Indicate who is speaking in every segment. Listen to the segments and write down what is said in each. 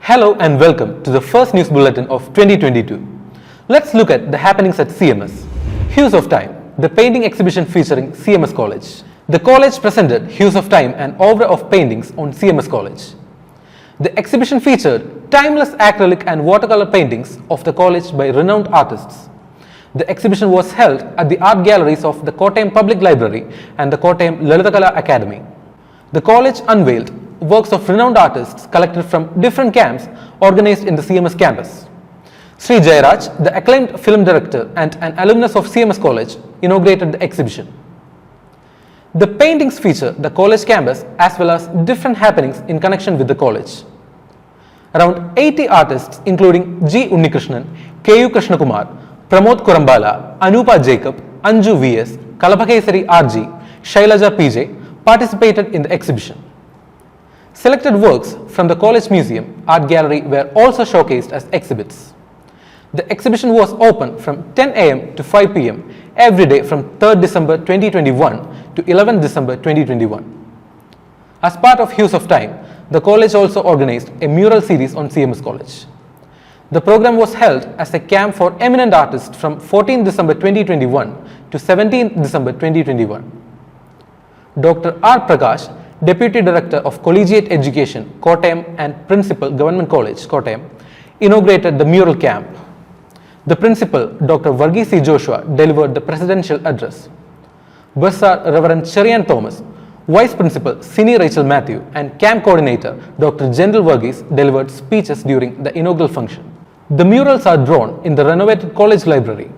Speaker 1: Hello and welcome to the first news bulletin of 2022. Let's look at the happenings at CMS. Hues of Time, the painting exhibition featuring CMS College. The college presented Hues of Time, an oeuvre of paintings on CMS College. The exhibition featured timeless acrylic and watercolor paintings of the college by renowned artists. The exhibition was held at the art galleries of the Kottayam Public Library and the Kottayam Lalitakala Academy. The college unveiled works of renowned artists collected from different camps organized in the CMS campus. Sri Jayaraj, the acclaimed film director and an alumnus of CMS College, inaugurated the exhibition. The paintings feature the college campus as well as different happenings in connection with the college. Around 80 artists including G. Unnikrishnan, K.U. Krishnakumar, Pramod Kurambala, Anupa Jacob, Anju V.S., Kalapakesari R.G., Shailaja P.J. participated in the exhibition. Selected works from the College Museum Art Gallery were also showcased as exhibits. The exhibition was open from 10 a.m. to 5 p.m. every day from 3rd December 2021 to 11th December 2021. As part of Hues of Time, the college also organized a mural series on CMS College. The program was held as a camp for eminent artists from 14th December 2021 to 17th December 2021. Dr. R. Prakash, Deputy Director of Collegiate Education, Kottayam and Principal, Government College, Kottayam, inaugurated the mural camp. The Principal, Dr. Varghese C. Joshua, delivered the presidential address. Bursar Reverend Cherian Thomas, Vice Principal, Cini Rachel Matthew, and Camp Coordinator, Dr. General Varghese, delivered speeches during the inaugural function. The murals are drawn in the renovated college library.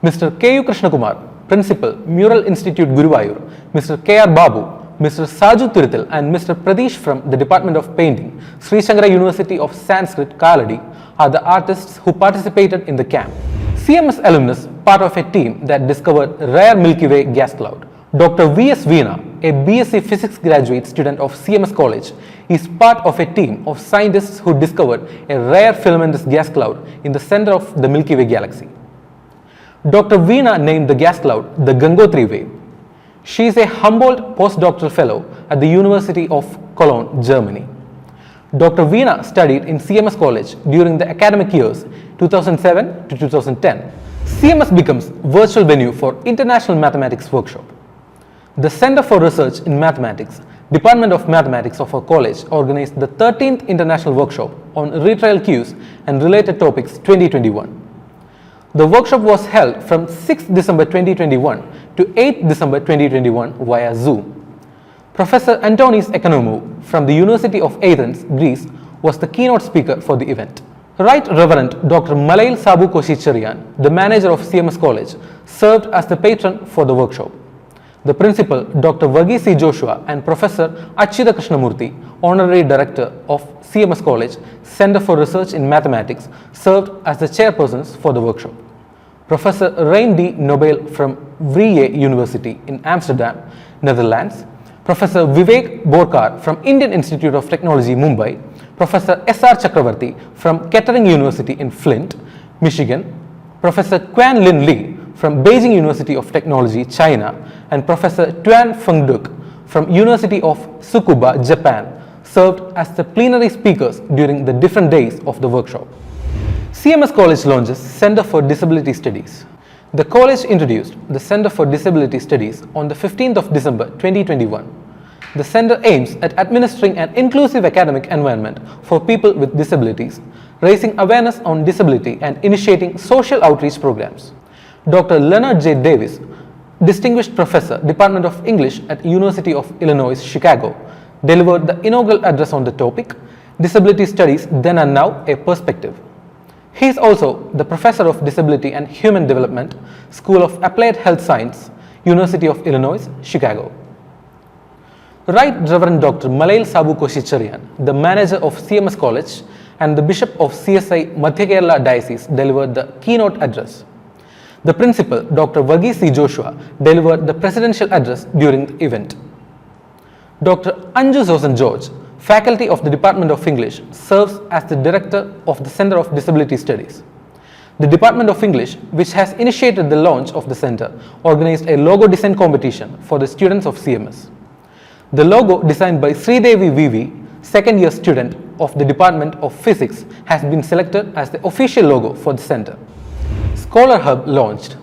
Speaker 1: Mr. K.U. Krishnakumar, Principal, Mural Institute, Guruvayur, Mr. K.R. Babu, Mr. Saju Thirithil and Mr. Pradesh from the Department of Painting, Sri Shankara University of Sanskrit, Kaladi, are the artists who participated in the camp. CMS alumnus, part of a team that discovered rare Milky Way gas cloud. Dr. V.S. Veena, a BSc Physics graduate student of CMS College, is part of a team of scientists who discovered a rare filamentous gas cloud in the center of the Milky Way galaxy. Dr. Veena named the gas cloud the Gangotri wave. She is a Humboldt postdoctoral fellow at the University of Cologne, Germany. Dr. Veena studied in CMS College during the academic years 2007 to 2010. CMS becomes virtual venue for International Mathematics Workshop. The Center for Research in Mathematics, Department of Mathematics of our college organized the 13th International Workshop on Retrial Queues and Related Topics 2021. The workshop was held from 6th December 2021 to 8th December 2021 via Zoom. Professor Antonis Economou from the University of Athens, Greece, was the keynote speaker for the event. Right Reverend Dr. Malail Sabu Koshicharyan, the manager of CMS College, served as the patron for the workshop. The principal, Dr. Varghese C. Joshua, and Professor Achyuta Krishnamurthy, Honorary Director of CMS College, Center for Research in Mathematics, served as the chairpersons for the workshop. Professor Rein D. Nobel from Vrije University in Amsterdam, Netherlands, Professor Vivek Borkar from Indian Institute of Technology, Mumbai, Professor S.R. Chakravarti from Kettering University in Flint, Michigan, Professor Quan Lin Lee from Beijing University of Technology, China, and Professor Tuan Feng Duc from University of Tsukuba, Japan, served as the plenary speakers during the different days of the workshop. CMS College launches Center for Disability Studies. The college introduced the Center for Disability Studies on the 15th of December 2021. The center aims at administering an inclusive academic environment for people with disabilities, raising awareness on disability and initiating social outreach programs. Dr. Leonard J. Davis, Distinguished Professor, Department of English at University of Illinois, Chicago, delivered the inaugural address on the topic, Disability Studies Then and Now, a Perspective. He is also the Professor of Disability and Human Development, School of Applied Health Science, University of Illinois, Chicago. Right Reverend Dr. Malail Sabu Koshicharyan, the manager of CMS College and the Bishop of CSI Madhya Kerala Diocese, delivered the keynote address. The Principal, Dr. Varghese C. Joshua, delivered the presidential address during the event. Dr. Anju Zosan George, Faculty of the Department of English, serves as the Director of the Center of Disability Studies. The Department of English, which has initiated the launch of the center, organized a logo design competition for the students of CMS. The logo, designed by Sridevi VV, second year student, of the Department of Physics has been selected as the official logo for the center. Scholar Hub launched.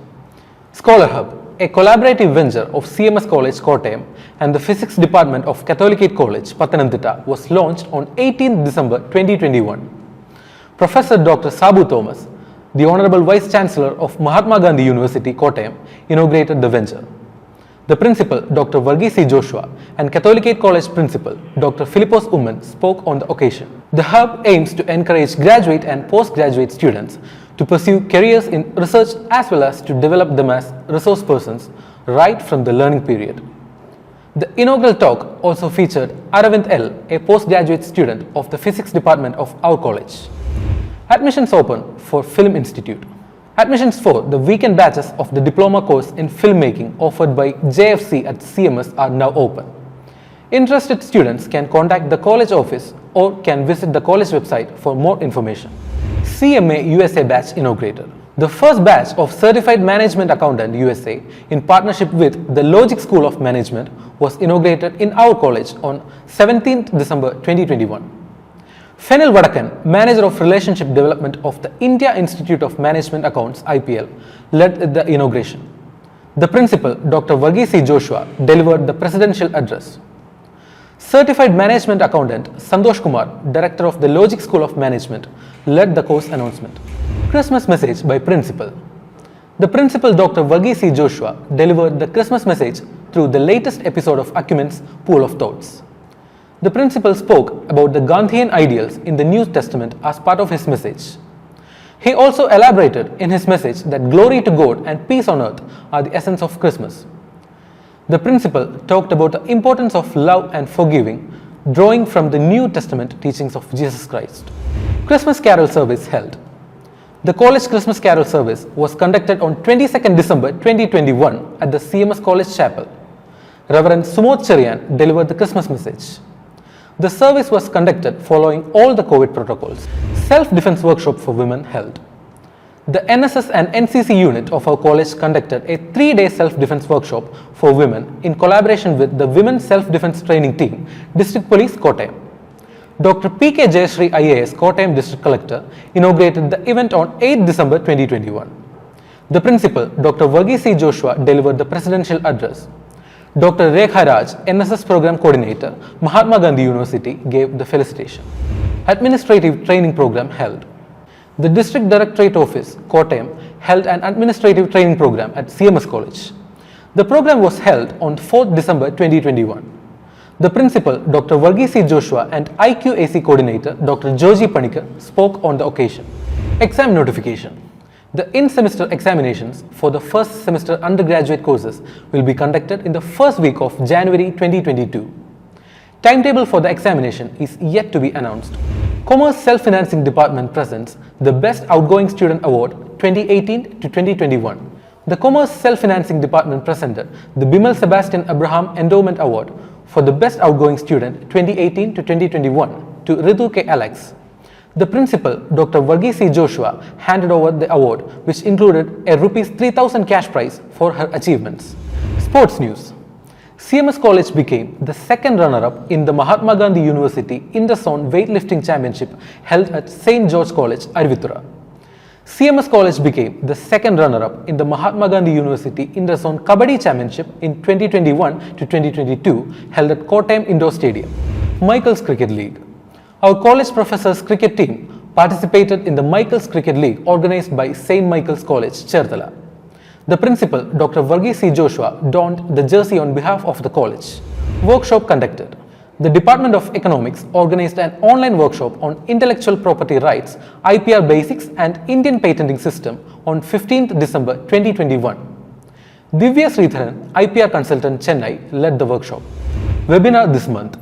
Speaker 1: Scholar Hub, a collaborative venture of CMS College Kottayam and the Physics Department of Catholicate College Pathanamthitta, was launched on 18 December 2021. Professor Dr. Sabu Thomas, the Honorable Vice Chancellor of Mahatma Gandhi University Kottayam, inaugurated the venture. The Principal, Dr. Varghese C. Joshua, and Catholicate College Principal, Dr. Philippos Umman, spoke on the occasion. The hub aims to encourage graduate and postgraduate students to pursue careers in research as well as to develop them as resource persons right from the learning period. The inaugural talk also featured Aravind L., a postgraduate student of the Physics Department of our college. Admissions open for Film Institute. Admissions for the weekend batches of the diploma course in filmmaking offered by JFC at CMS are now open. Interested students can contact the college office or can visit the college website for more information. CMA USA batch inaugurated. The first batch of Certified Management Accountant USA in partnership with the Logic School of Management was inaugurated in our college on 17th December 2021. Fenil Vadakan, Manager of Relationship Development of the India Institute of Management Accounts (IPL), led the inauguration. The Principal, Dr. Varghese C. Joshua, delivered the presidential address. Certified Management Accountant Santosh Kumar, Director of the Logic School of Management, led the course announcement. Christmas message by Principal. The Principal, Dr. Varghese C. Joshua, delivered the Christmas message through the latest episode of Acumen's Pool of Thoughts. The Principal spoke about the Gandhian ideals in the New Testament as part of his message. He also elaborated in his message that glory to God and peace on earth are the essence of Christmas. The Principal talked about the importance of love and forgiving, drawing from the New Testament teachings of Jesus Christ. Christmas Carol service held. The college Christmas Carol service was conducted on 22nd December 2021 at the CMS College Chapel. Reverend Sumod Cherian delivered the Christmas message. The service was conducted following all the COVID protocols. Self-defense workshop for women held. The NSS and NCC unit of our college conducted a 3-day self-defense workshop for women in collaboration with the Women's Self-Defense Training Team, District Police Kottayam. Dr. P.K. Jayashree IAS, Kottayam District Collector, inaugurated the event on 8 December 2021. The Principal, Dr. Varghese C. Joshua, delivered the presidential address. Dr. Rekha Raj, NSS Program Coordinator, Mahatma Gandhi University, gave the felicitation. Administrative Training Program held. The District Directorate Office, Kottayam, held an administrative training program at CMS College. The program was held on 4th December 2021. The Principal, Dr. Varghese C. Joshua, and IQAC Coordinator, Dr. Joji Panikar, spoke on the occasion. Exam notification. The in-semester examinations for the first semester undergraduate courses will be conducted in the first week of January 2022. Timetable for the examination is yet to be announced. Commerce Self-Financing Department presents the Best Outgoing Student Award 2018 to 2021. The Commerce Self-Financing Department presented the Bimal Sebastian Abraham Endowment Award for the Best Outgoing Student 2018 to 2021 to Ritu K. Alex. The Principal, Dr. Varghese C. Joshua, handed over the award, which included a Rs 3,000 cash prize for her achievements. Sports news. CMS College became the second runner-up in the Mahatma Gandhi University Inter-Zone Weightlifting Championship held at St. George College, Arivithura. CMS College became the second runner-up in the Mahatma Gandhi University Inter-Zone Kabaddi Championship in 2021 to 2022 held at Kottayam Indoor Stadium. Michaels Cricket League. Our college professors' cricket team participated in the Michaels Cricket League organized by St. Michael's College, Cherthala. The Principal, Dr. Varghese C. Joshua, donned the jersey on behalf of the college. Workshop conducted. The Department of Economics organized an online workshop on intellectual property rights, IPR basics and Indian patenting system on 15th December 2021. Divya Sridharan, IPR consultant Chennai, led the workshop. Webinar this month.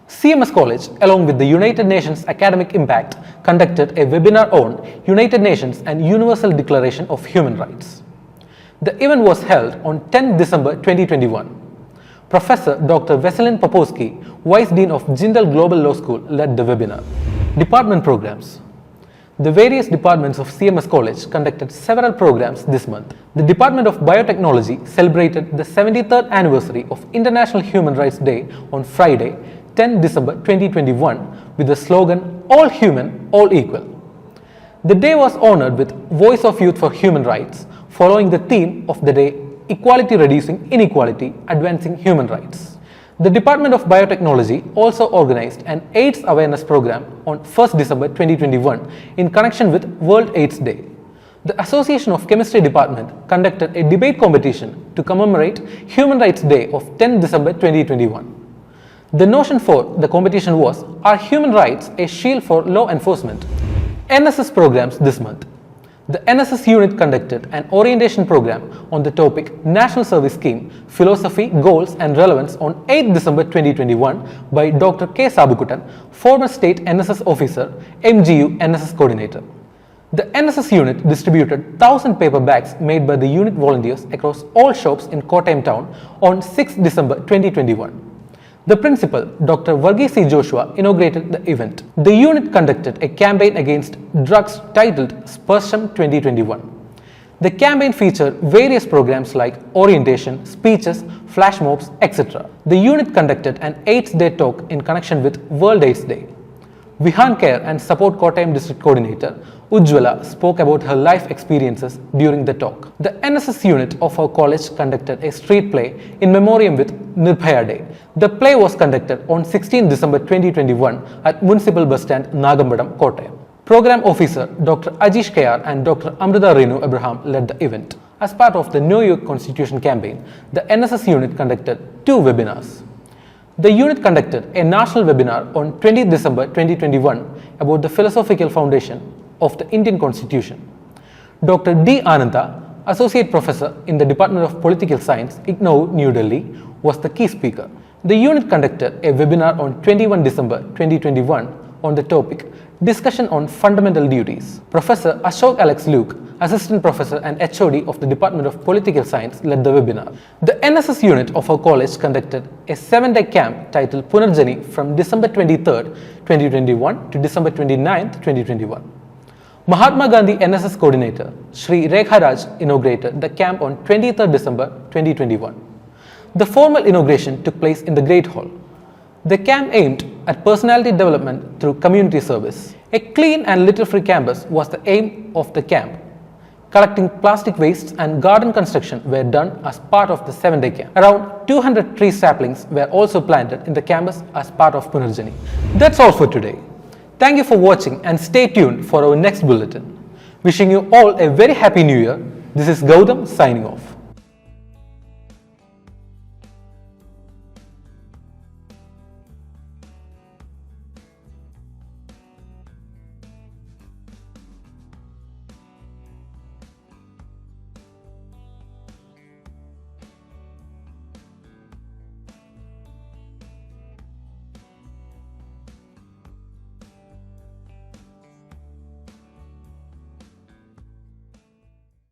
Speaker 1: CMS College, along with the United Nations Academic Impact, conducted a webinar on United Nations and Universal Declaration of Human Rights. The event was held on 10 December 2021. Professor Dr. Veselin Popovsky, Vice Dean of Jindal Global Law School, led the webinar. Department programs. The various departments of CMS College conducted several programs this month. The Department of Biotechnology celebrated the 73rd anniversary of International Human Rights Day on Friday, 10 December 2021 with the slogan All Human, All Equal. The day was honored with Voice of Youth for Human Rights, following the theme of the day Equality Reducing Inequality, Advancing Human Rights. The Department of Biotechnology also organized an AIDS awareness program on 1st December 2021 in connection with World AIDS Day. The Association of Chemistry Department conducted a debate competition to commemorate Human Rights Day of 10 December 2021. The notion for the competition was, are human rights a shield for law enforcement? NSS programs this month. The NSS unit conducted an orientation program on the topic National Service Scheme, Philosophy, Goals and Relevance on 8 December 2021 by Dr. K. Sabukutan, former state NSS officer, MGU NSS coordinator. The NSS unit distributed 1,000 paper bags made by the unit volunteers across all shops in Kottayam town on 6 December 2021. The principal, Dr. Varghese C. Joshua, inaugurated the event. The unit conducted a campaign against drugs titled Sparsham 2021. The campaign featured various programs like orientation, speeches, flash mobs, etc. The unit conducted an AIDS Day talk in connection with World AIDS Day. Vihan Care and Support Kottayam District Coordinator Ujjwala spoke about her life experiences during the talk. The NSS unit of our college conducted a street play in memoriam with Nirbhaya Day. The play was conducted on 16 December 2021 at Municipal Bus Stand, Nagambadam, Kottayam. Program Officer Dr. Ajish Kayar and Dr. Amrita Renu Abraham led the event. As part of the New York Constitution campaign, the NSS unit conducted 2 webinars. The unit conducted a national webinar on 20 December 2021 about the philosophical foundation of the Indian Constitution. Dr. D. Ananda, Associate Professor in the Department of Political Science, IGNOU, New Delhi, was the key speaker. The unit conducted a webinar on 21 December 2021 on the topic Discussion on Fundamental Duties. Professor Ashok Alex Luke, Assistant Professor and HOD of the Department of Political Science, led the webinar. The NSS unit of our college conducted a 7-day camp titled Punarjani from December 23, 2021 to December 29, 2021. Mahatma Gandhi NSS Coordinator Shri Rekha Raj inaugurated the camp on 23rd December 2021. The formal inauguration took place in the Great Hall. The camp aimed at personality development through community service. A clean and litter-free campus was the aim of the camp. Collecting plastic wastes and garden construction were done as part of the 7-day camp. Around 200 tree saplings were also planted in the campus as part of Punarjani. That's all for today. Thank you for watching and stay tuned for our next bulletin. Wishing you all a very happy new year. This is Gautam signing off.